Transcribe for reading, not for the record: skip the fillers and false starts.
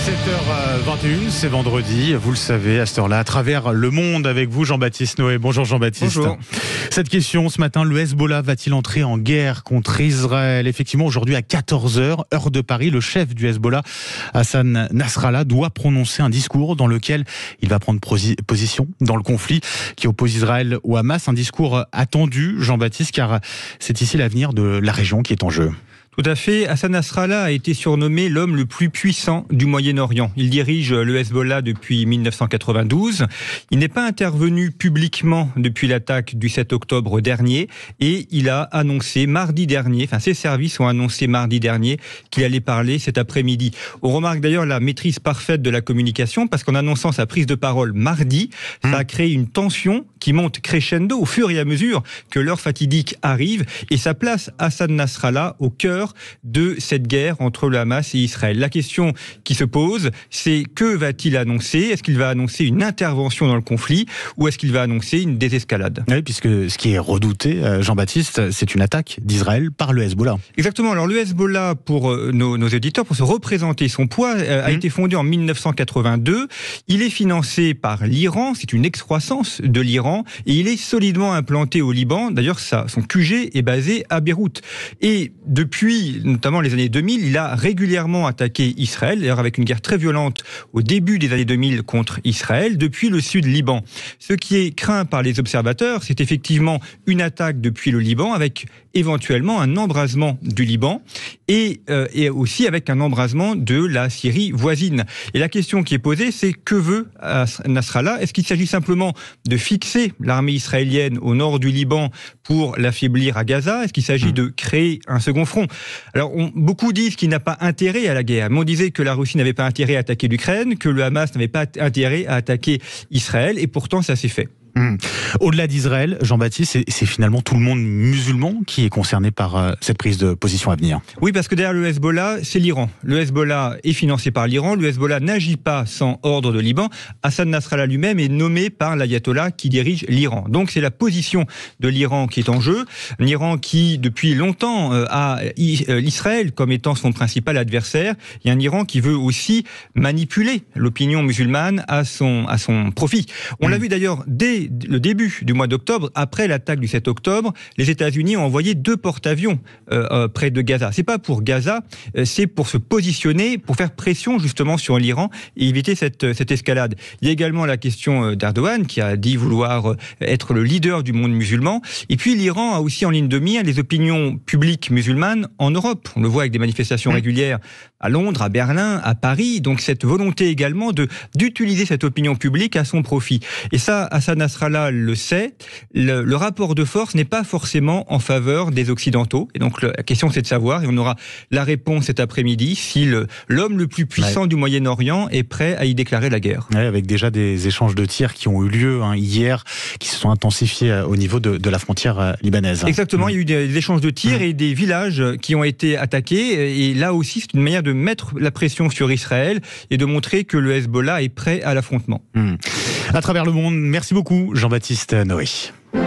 7h21, c'est vendredi, vous le savez, à cette heure-là, à travers le monde avec vous, Jean-Baptiste Noé. Bonjour Jean-Baptiste. Bonjour. Cette question, ce matin, le Hezbollah va-t-il entrer en guerre contre Israël ? Effectivement, aujourd'hui à 14h, heure de Paris, le chef du Hezbollah, Hassan Nasrallah, doit prononcer un discours dans lequel il va prendre position dans le conflit qui oppose Israël au Hamas. Un discours attendu, Jean-Baptiste, car c'est ici l'avenir de la région qui est en jeu. Tout à fait. Hassan Nasrallah a été surnommé l'homme le plus puissant du Moyen-Orient. Il dirige le Hezbollah depuis 1992. Il n'est pas intervenu publiquement depuis l'attaque du 7 octobre dernier et il a annoncé mardi dernier, ses services ont annoncé mardi dernier qu'il allait parler cet après-midi. On remarque d'ailleurs la maîtrise parfaite de la communication parce qu'en annonçant sa prise de parole mardi, ça a créé une tension qui monte crescendo au fur et à mesure que l'heure fatidique arrive et ça place Hassan Nasrallah au cœur de cette guerre entre le Hamas et Israël. La question qui se pose, c'est que va-t-il annoncer ? Est-ce qu'il va annoncer une intervention dans le conflit ou est-ce qu'il va annoncer une désescalade ? Oui, puisque ce qui est redouté, Jean-Baptiste, c'est une attaque d'Israël par le Hezbollah. Exactement. Alors le Hezbollah, pour nos éditeurs, pour se représenter son poids, a été fondé en 1982. Il est financé par l'Iran, c'est une excroissance de l'Iran, et il est solidement implanté au Liban. D'ailleurs, son QG est basé à Beyrouth. Et depuis notamment les années 2000, il a régulièrement attaqué Israël, d'ailleurs avec une guerre très violente au début des années 2000 contre Israël, depuis le sud Liban. Ce qui est craint par les observateurs, c'est effectivement une attaque depuis le Liban, avec éventuellement un embrasement du Liban, et aussi avec un embrasement de la Syrie voisine. Et la question qui est posée, c'est que veut Nasrallah ? Est-ce qu'il s'agit simplement de fixer l'armée israélienne au nord du Liban pour l'affaiblir à Gaza ? Est-ce qu'il s'agit de créer un second front ? Alors, beaucoup disent qu'il n'a pas intérêt à la guerre. Mais on disait que la Russie n'avait pas intérêt à attaquer l'Ukraine, que le Hamas n'avait pas intérêt à attaquer Israël, et pourtant ça s'est fait. Au-delà d'Israël, Jean-Baptiste, c'est finalement tout le monde musulman qui est concerné par cette prise de position à venir. Oui, parce que derrière le Hezbollah, c'est l'Iran. Le Hezbollah est financé par l'Iran. Le Hezbollah n'agit pas sans ordre de Liban. Hassan Nasrallah lui-même est nommé par l'ayatollah qui dirige l'Iran. Donc c'est la position de l'Iran qui est en jeu. Un Iran qui, depuis longtemps, a l'Israël comme étant son principal adversaire. Il y a un Iran qui veut aussi manipuler l'opinion musulmane à son profit. On l'a vu d'ailleurs dès le début du mois d'octobre, après l'attaque du 7 octobre, les États-Unis ont envoyé 2 porte-avions près de Gaza. C'est pas pour Gaza, c'est pour se positionner, pour faire pression justement sur l'Iran et éviter cette escalade. Il y a également la question d'Erdogan qui a dit vouloir être le leader du monde musulman. Et puis l'Iran a aussi en ligne de mire les opinions publiques musulmanes en Europe. On le voit avec des manifestations régulières à Londres, à Berlin, à Paris. Donc cette volonté également d'utiliser cette opinion publique à son profit. Et ça, Hassan Nasrallah le sait, le rapport de force n'est pas forcément en faveur des Occidentaux. Et donc la question c'est de savoir, et on aura la réponse cet après-midi, si l'homme le plus puissant du Moyen-Orient est prêt à y déclarer la guerre. Ouais, avec déjà des échanges de tirs qui ont eu lieu hier, qui se sont intensifiés au niveau de la frontière libanaise. Exactement, il y a eu des échanges de tirs et des villages qui ont été attaqués. Et là aussi, c'est une manière de mettre la pression sur Israël et de montrer que le Hezbollah est prêt à l'affrontement. À travers le monde, merci beaucoup Jean-Baptiste Noé.